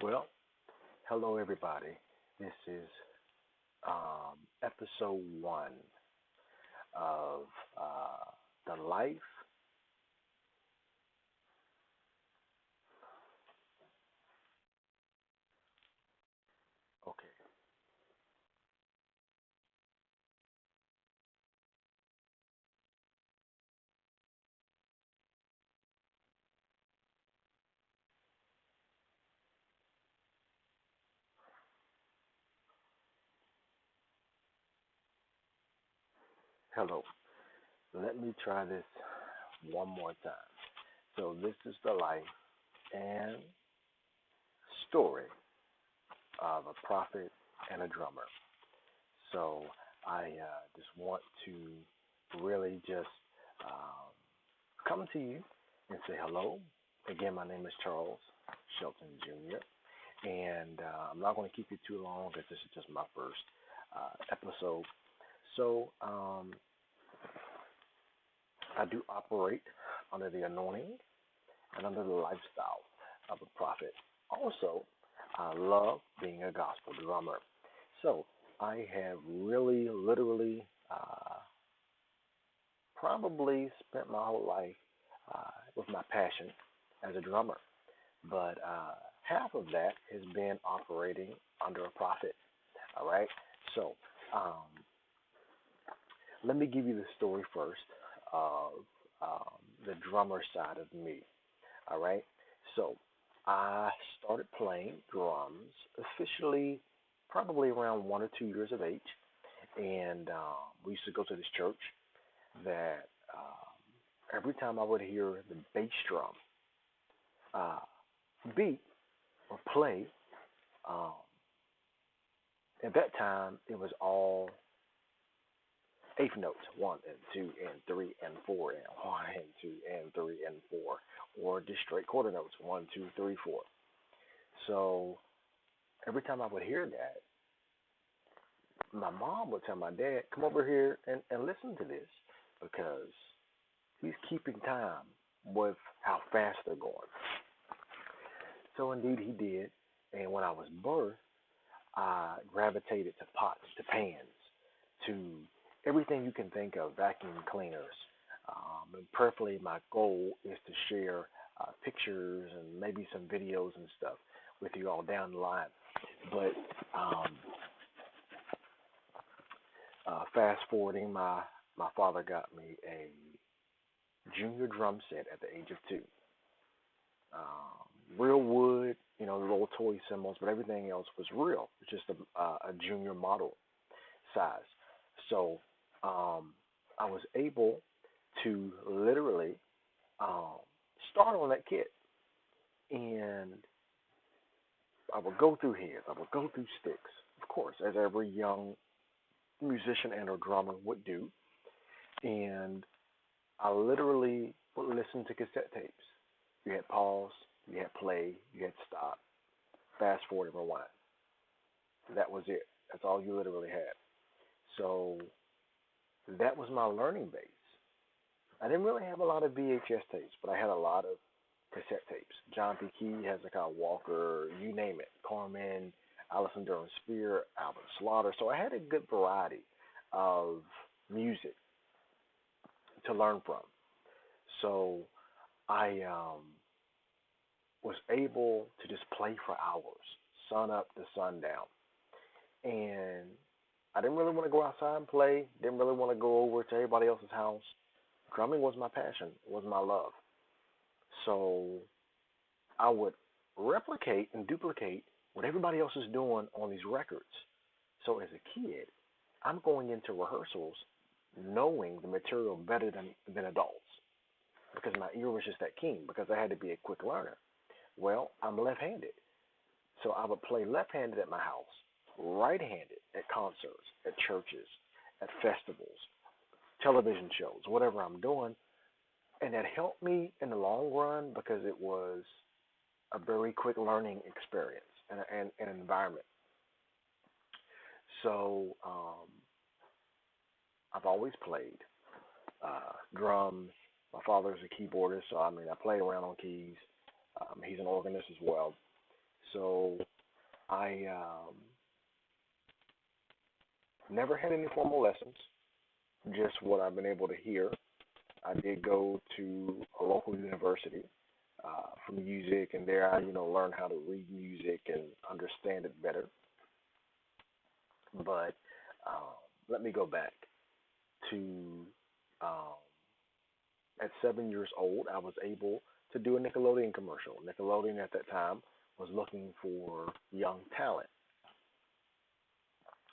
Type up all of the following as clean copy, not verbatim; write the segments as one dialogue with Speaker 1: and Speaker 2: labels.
Speaker 1: Well, hello everybody. This is episode one of the life. Okay, hello. Let me try this one more time. So this is the life and story of a prophet and a drummer. So I just want to really just um, come to you and say hello. Again, my name is Charles Shelton Jr. And I'm not going to keep you too long because this is just my first episode. So I do operate under the anointing and under the lifestyle of a prophet. Also, I love being a gospel drummer. So I have really, literally, probably spent my whole life with my passion as a drummer. But half of that has been operating under a prophet. All right. So let me give you the story first of the drummer side of me. All right. So I started playing drums officially probably around 1 or 2 years of age, and we used to go to this church that every time I would hear the bass drum uh, beat or play, um, at that time it was all eighth notes, one and two and three and four and one and two and three and four, or just straight quarter notes, one, two, three, four. So every time I would hear that, my mom would tell my dad, "Come over here and listen to this because he's keeping time with how fast they're going." So indeed he did. And when I was birthed, I gravitated to pots, to pans, to everything you can think of, vacuum cleaners. And preferably, my goal is to share pictures and maybe some videos and stuff with you all down the line. But fast forwarding, my father got me a junior drum set at the age of 2. Real wood, the little toy cymbals, but everything else was real. It's just a junior model size. So I was able to literally um, start on that kit, and I would go through heads, I would go through sticks, of course, as every young musician and or drummer would do, and I literally would listen to cassette tapes. You had pause, you had play, you had stop, fast forward, and rewind. That was it. That's all you literally had. So that was my learning base. I didn't really have a lot of VHS tapes, but I had a lot of cassette tapes. John P. Key, Hezekiah Walker, you name it. Carmen, Allison Durham Spear, Albert Slaughter. So I had a good variety of music to learn from. So I was able to just play for hours, sun up to sundown. And I didn't really want to go outside and play, didn't really want to go over to everybody else's house. Drumming was my passion, was my love. So I would replicate and duplicate what everybody else is doing on these records. So as a kid, I'm going into rehearsals knowing the material better than adults because my ear was just that keen because I had to be a quick learner. Well, I'm left-handed. So I would play left-handed at my house, right-handed at concerts, at churches, at festivals, television shows, whatever I'm doing. And that helped me in the long run because it was a very quick learning experience and an environment. So I've always played drums. My father's a keyboardist, so I mean I play around on keys. He's an organist as well. So I never had any formal lessons, just what I've been able to hear. I did go to a local university for music, and there I, learned how to read music and understand it better. But um, let me go back to um, at 7 years old, I was able to do a Nickelodeon commercial. Nickelodeon at that time was looking for young talent.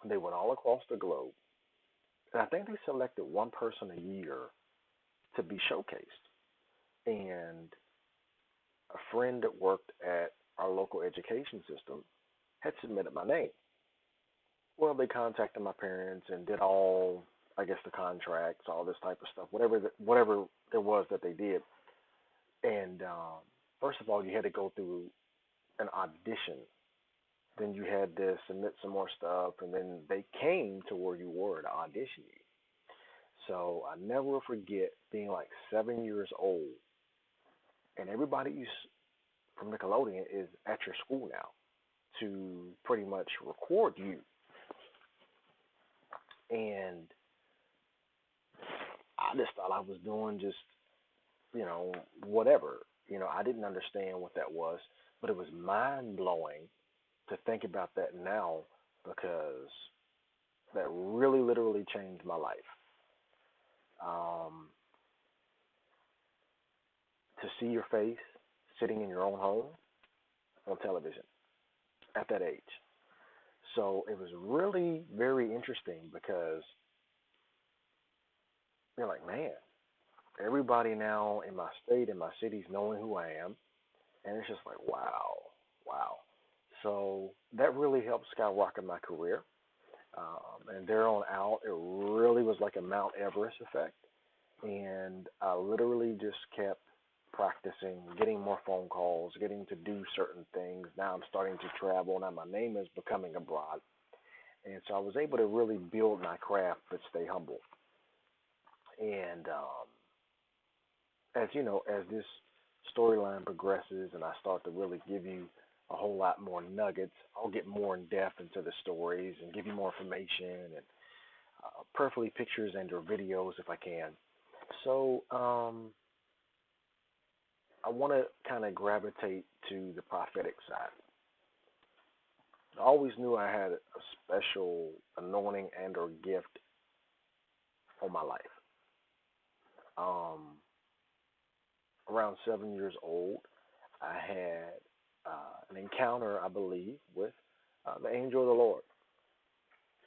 Speaker 1: They went all across the globe, and I think they selected one person a year to be showcased. And a friend that worked at our local education system had submitted my name. Well, they contacted my parents and did all, I guess, the contracts, all this type of stuff, whatever there was that they did. And first of all, you had to go through an audition. Then you had to submit some more stuff, and then they came to where you were to audition you. So I never will forget being like 7 years old, and everybody from Nickelodeon is at your school now to pretty much record you. And I just thought I was doing just, whatever. I didn't understand what that was, but it was mind blowing to think about that now because that really literally changed my life. Um, to see your face sitting in your own home on television at that age. So it was really very interesting because you're like, man, everybody now in my state, in my cities, knowing who I am, and it's just like, wow, wow. So that really helped skyrocket my career. And there on out, it really was like a Mount Everest effect. And I literally just kept practicing, getting more phone calls, getting to do certain things. Now I'm starting to travel. Now my name is becoming abroad. And so I was able to really build my craft but stay humble. And as you know, as this storyline progresses and I start to really give you a whole lot more nuggets, I'll get more in depth into the stories and give you more information and preferably pictures and or videos if I can. So I want to kind of gravitate to the prophetic side. I always knew I had a special anointing and or gift on my life. Um, Around 7 years old, I had an encounter, I believe, with the angel of the Lord.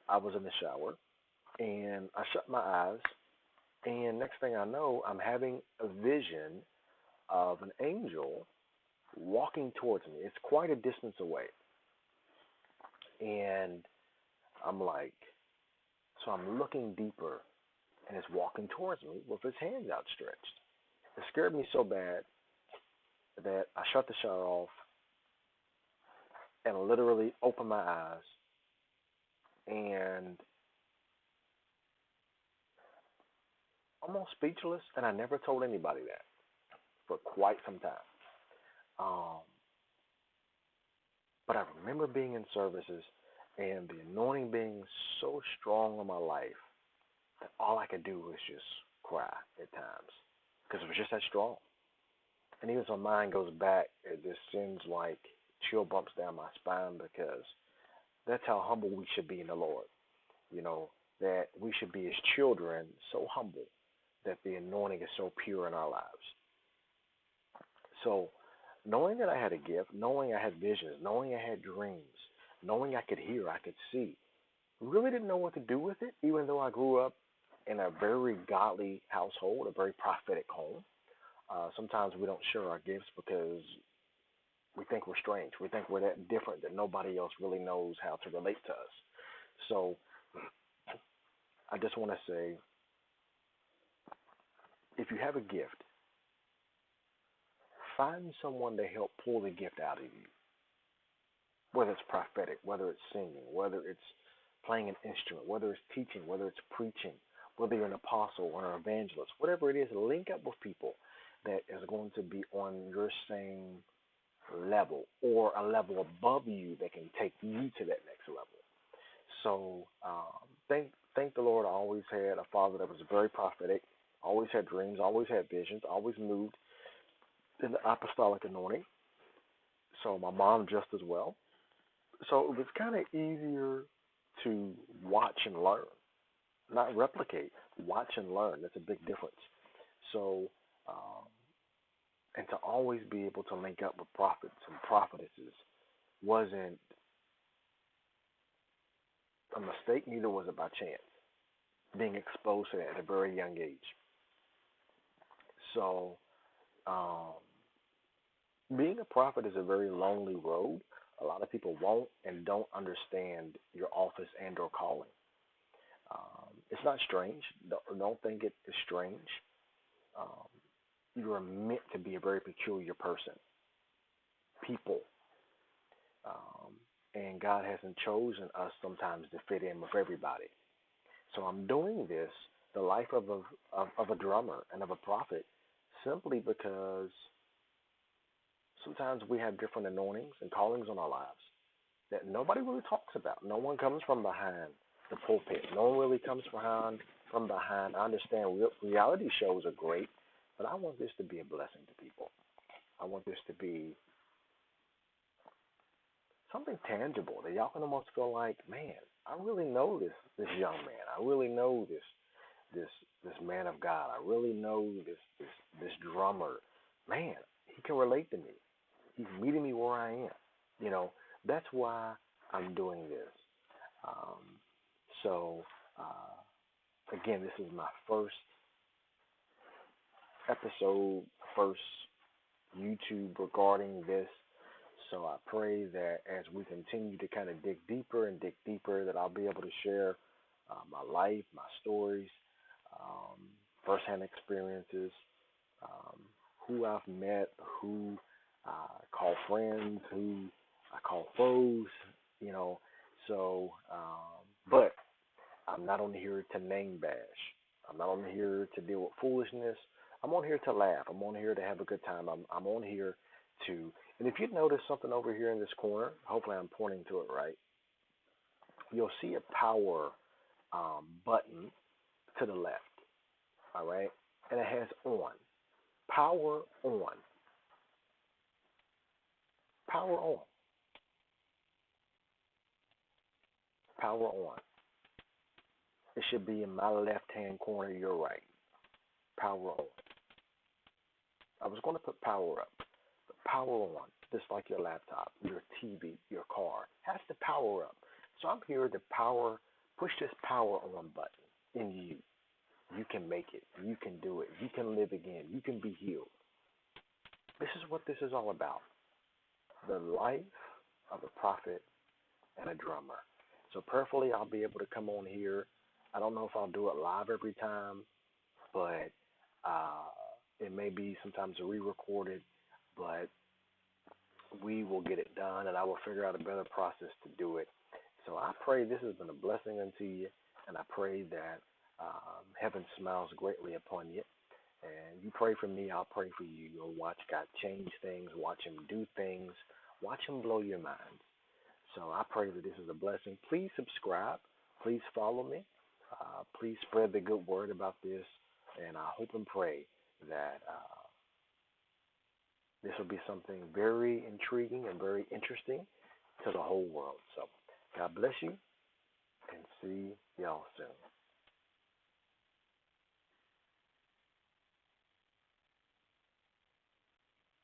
Speaker 1: I was in the shower and I shut my eyes, and next thing I know, I'm having a vision of an angel walking towards me. It's quite a distance away. And I'm like, so I'm looking deeper, and it's walking towards me with his hands outstretched. It scared me so bad that I shut the shower off and literally opened my eyes, and almost speechless, and I never told anybody that for quite some time. Um, but I remember being in services and the anointing being so strong on my life that all I could do was just cry at times because it was just that strong. And even as my mind goes back, it just sends like chill bumps down my spine because that's how humble we should be in the Lord. You know, that we should be as children so humble that the anointing is so pure in our lives. So, knowing that I had a gift, knowing I had visions, knowing I had dreams, knowing I could hear, I could see, really didn't know what to do with it, even though I grew up in a very godly household, a very prophetic home. Sometimes we don't share our gifts because we think we're strange. We think we're that different that nobody else really knows how to relate to us. So I just want to say, if you have a gift, find someone to help pull the gift out of you, whether it's prophetic, whether it's singing, whether it's playing an instrument, whether it's teaching, whether it's preaching, whether you're an apostle or an evangelist, whatever it is, link up with people that is going to be on your same level or a level above you that can take you to that next level. So thank the Lord. I always had a father that was very prophetic, always had dreams, always had visions, always moved in the apostolic anointing. So my mom just as well. So it was kind of easier to watch and learn, not replicate. Watch and learn. That's a big difference. So, um, and to always be able to link up with prophets and prophetesses wasn't a mistake, neither was it by chance. Being exposed to that at a very young age. So, um, being a prophet is a very lonely road. A lot of people won't and don't understand your office and or calling. It's not strange. Don't think it is strange. Um, you are meant to be a very peculiar person, people, um, and God hasn't chosen us sometimes to fit in with everybody. So I'm doing this, the life of a drummer and of a prophet, simply because sometimes we have different anointings and callings on our lives that nobody really talks about. No one comes from behind the pulpit. No one really comes from behind. I understand reality shows are great, but I want this to be a blessing to people. I want this to be something tangible that y'all can almost feel like, man, I really know this young man. I really know this this man of God. I really know this drummer. Man, he can relate to me. He's meeting me where I am. You know, that's why I'm doing this. Um, so, again, this is my first episode, first YouTube regarding this. So I pray that as we continue to kind of dig deeper and dig deeper, that I'll be able to share my life, my stories, um, firsthand experiences, um, who I've met, who I call friends, who I call foes, you know. So, but I'm not on here to name bash. I'm not on here to deal with foolishness. I'm on here to laugh. I'm on here to have a good time. I'm on here to, and if you notice something over here in this corner, hopefully I'm pointing to it right, you'll see a power button to the left, all right? And it has on, power on, power on, power on. It should be in my left-hand corner, your right, power on. I was going to put power up, but power on, just like your laptop, your TV, your car, has to power up. So I'm here to push this power on button in you. You can make it. You can do it. You can live again. You can be healed. This is what this is all about. The life of a prophet and a drummer. So prayerfully, I'll be able to come on here. I don't know if I'll do it live every time, but uh, it may be sometimes re-recorded, but we will get it done, and I will figure out a better process to do it. So I pray this has been a blessing unto you, and I pray that heaven smiles greatly upon you. And you pray for me, I'll pray for you. You'll watch God change things, watch Him do things, watch Him blow your mind. So I pray that this is a blessing. Please subscribe. Please follow me. Please spread the good word about this. And I hope and pray that this will be something very intriguing and very interesting to the whole world. So God bless you and see y'all soon.